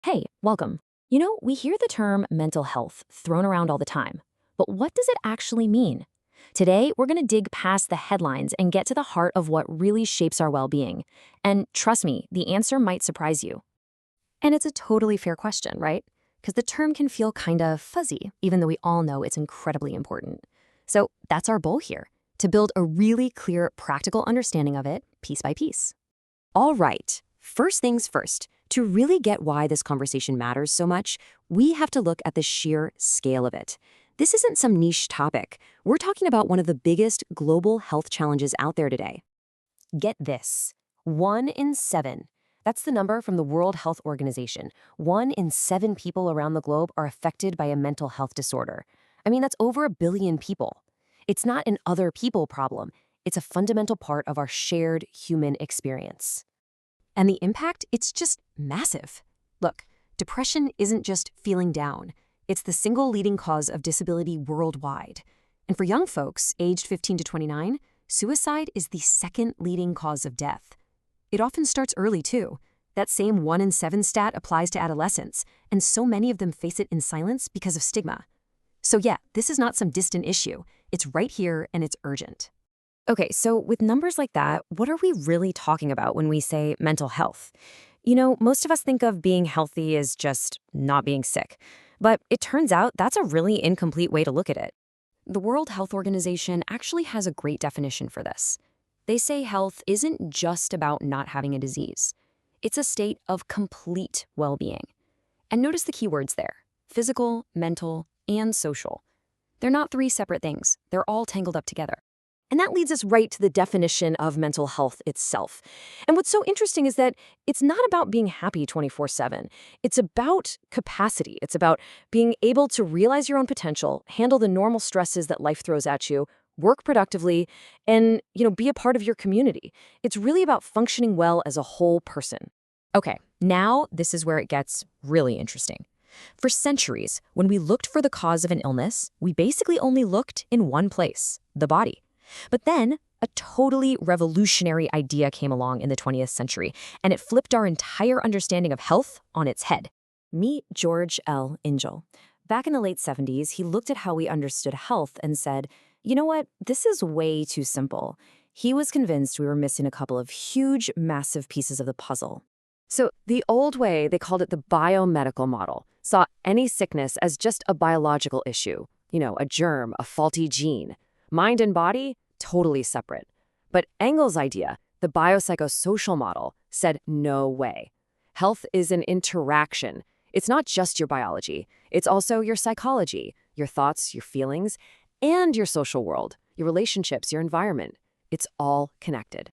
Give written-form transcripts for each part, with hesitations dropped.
Hey, welcome. We hear the term mental health thrown around all the time, but what does it actually mean? Today, we're going to dig past the headlines and get to the heart of what really shapes our well-being. And trust me, the answer might surprise you. And it's a totally fair question, right? Because the term can feel kind of fuzzy, even though we all know it's incredibly important. So that's our goal here, to build a really clear, practical understanding of it, piece by piece. All right, first things first. To really get why this conversation matters so much, we have to look at the sheer scale of it. This isn't some niche topic. We're talking about one of the biggest global health challenges out there today. Get this. 1 in 7. That's the number from the World Health Organization. 1 in 7 people around the globe are affected by a mental health disorder. I mean, that's over 1 billion people. It's not an other people problem. It's a fundamental part of our shared human experience. And the impact, it's just massive. Look, depression isn't just feeling down. It's the single leading cause of disability worldwide. And for young folks aged 15 to 29, suicide is the second leading cause of death. It often starts early, too. That same 1 in 7 stat applies to adolescents, and so many of them face it in silence because of stigma. So yeah, this is not some distant issue. It's right here, and it's urgent. Okay, so with numbers like that, what are we really talking about when we say mental health? Most of us think of being healthy as just not being sick. But it turns out that's a really incomplete way to look at it. The World Health Organization actually has a great definition for this. They say health isn't just about not having a disease. It's a state of complete well-being. And notice the key words there: physical, mental, and social. They're not 3 separate things. They're all tangled up together. And that leads us right to the definition of mental health itself. And what's so interesting is that it's not about being happy 24/7. It's about capacity. It's about being able to realize your own potential, handle the normal stresses that life throws at you, work productively, and, be a part of your community. It's really about functioning well as a whole person. Okay, now this is where it gets really interesting. For centuries, when we looked for the cause of an illness, we basically only looked in one place: the body. But then, a totally revolutionary idea came along in the 20th century, and it flipped our entire understanding of health on its head. Meet George L. Engel. Back in the late 70s, he looked at how we understood health and said, you know what, this is way too simple. He was convinced we were missing a couple of huge, massive pieces of the puzzle. So the old way, they called it the biomedical model, saw any sickness as just a biological issue, a germ, a faulty gene. Mind and body, totally separate. But Engel's idea, the biopsychosocial model, said no way. Health is an interaction. It's not just your biology. It's also your psychology, your thoughts, your feelings, and your social world, your relationships, your environment. It's all connected.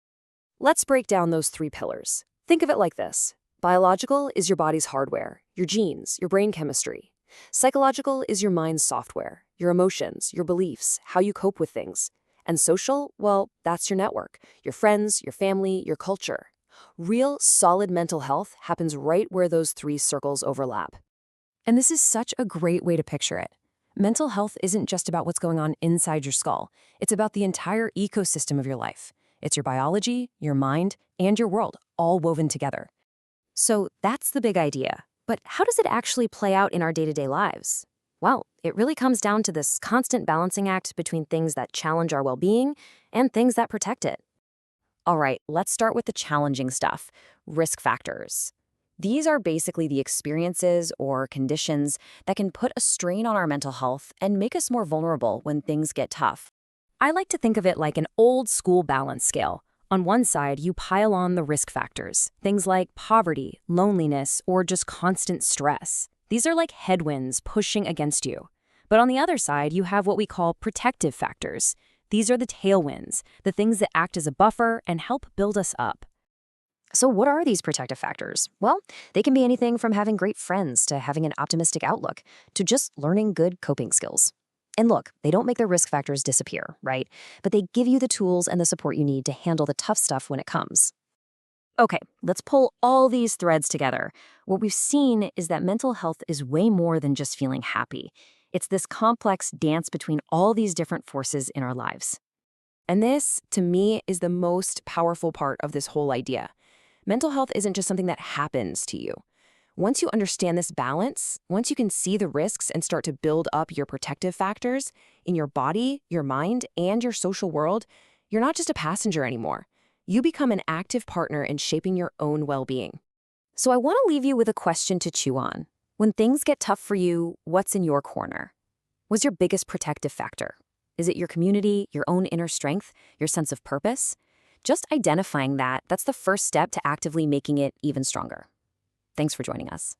Let's break down those 3 pillars. Think of it like this. Biological is your body's hardware, your genes, your brain chemistry. Psychological is your mind's software, your emotions, your beliefs, how you cope with things. And social, well, that's your network, your friends, your family, your culture. Real, solid mental health happens right where those 3 circles overlap. And this is such a great way to picture it. Mental health isn't just about what's going on inside your skull. It's about the entire ecosystem of your life. It's your biology, your mind, and your world, all woven together. So that's the big idea. But how does it actually play out in our day-to-day lives? Well, it really comes down to this constant balancing act between things that challenge our well-being and things that protect it. All right, let's start with the challenging stuff: risk factors. These are basically the experiences or conditions that can put a strain on our mental health and make us more vulnerable when things get tough. I like to think of it like an old-school balance scale. On one side, you pile on the risk factors, things like poverty, loneliness, or just constant stress. These are like headwinds pushing against you. But on the other side, you have what we call protective factors. These are the tailwinds, the things that act as a buffer and help build us up. So what are these protective factors? Well, they can be anything from having great friends to having an optimistic outlook to just learning good coping skills. And look, they don't make the risk factors disappear, right? But they give you the tools and the support you need to handle the tough stuff when it comes. Okay, let's pull all these threads together. What we've seen is that mental health is way more than just feeling happy. It's this complex dance between all these different forces in our lives. And this, to me, is the most powerful part of this whole idea. Mental health isn't just something that happens to you. Once you understand this balance, once you can see the risks and start to build up your protective factors in your body, your mind, and your social world, you're not just a passenger anymore. You become an active partner in shaping your own well-being. So I want to leave you with a question to chew on. When things get tough for you, what's in your corner? What's your biggest protective factor? Is it your community, your own inner strength, your sense of purpose? Just identifying that's the first step to actively making it even stronger. Thanks for joining us.